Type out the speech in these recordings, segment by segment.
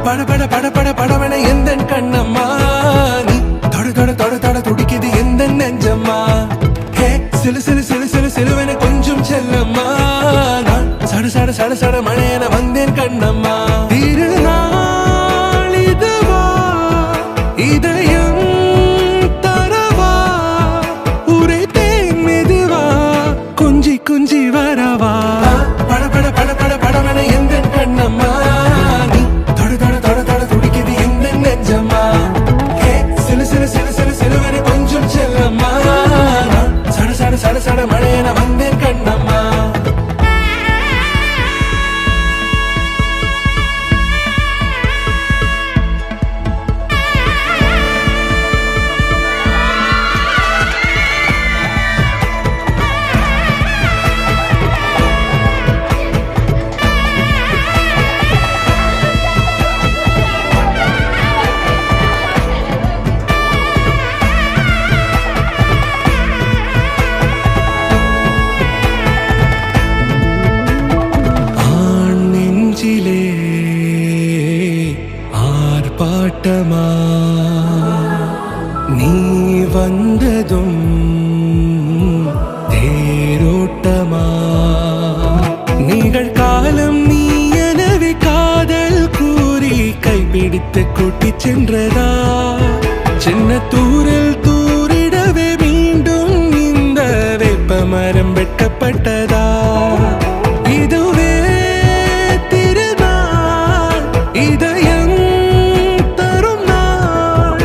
பட பட பட பட படவன எந்த கண்ணம்மா நீ தொட தொட தொட தொட துடிக்குது எந்த நெஞ்சம்மா ஹே சிலு சிலு சிலு சிலு சிலுவன கொஞ்சம் செல்லம்மா நான் சட சட சட சட மழையன வந்தேன் கண்ணம்மா திருநாள் இதுவா இதயம் தரவா உரைத்தேன் மெதுவா குஞ்சி குஞ்சி வரவா பட பட பட பட படவன எந்த கண்ணம்மா நீ தொட தொட தொட தொட துடிக்குது எந்த நெஞ்சம்மா ஹே சிலு சிலு சிலு சிலு சிலுவன கொஞ்சம் செல்லம்மா நான் சட சட சட சட மழையன வந்தேன் கண்ணம்மா ஆர்ப்பாட்டமா நீ வந்ததும் தேரோட்டமா நிகழ்காலம் நீ எனவே காதல் கூறி கைப்பிடித்து கூட்டிச் சென்றதா சின்ன தூரல் தூரிடவே மீண்டும் இந்த வேப்ப மரம் வெட்டப்பட்டதா இதுவே திருநாள் இதயம் தரும் நாள்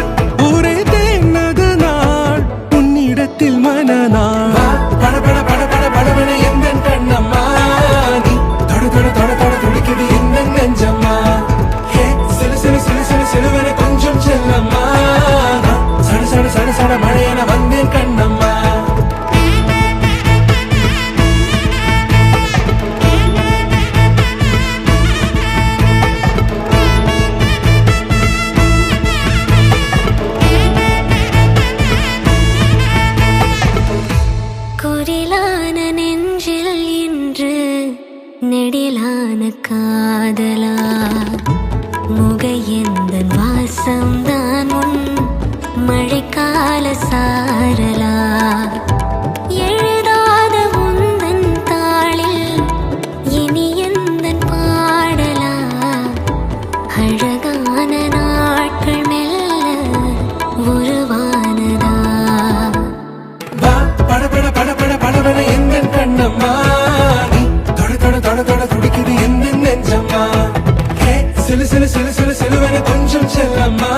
உரைத்தேனது நாள் உன்னிடத்தில் மனநாள் பட பட பட பட படவன எந்த கண்ணம்மா நீ தொட தொட தொட தொட துடிக்குது எந்த நெஞ்சம்மா ஹே சிலு சிலு சிலு சிலு சிலுவன கொஞ்சம் செல்லம்மா சட சட சட சட மழையன வந்தேன் கண்ணம்மா குரிலான நெஞ்சில் இன்று நெடிலான காதலா முக எந்த வாசம்தான் உன் மழைக்கால சாரலா எழுதாத உந்தன் தாளில் இனி எந்தன் பாடலா அழகான நாட்கள் மெல்ல உருவானதா பட பட பட பட படவன எந்த கண்ணம்மா நீ தொட தொட தொட தொட துடிக்குது எந்த நெஞ்சம்மா ஹே சிலு சிலு சிலு சிலு சிலுவன கொஞ்சம் செல்லம்மா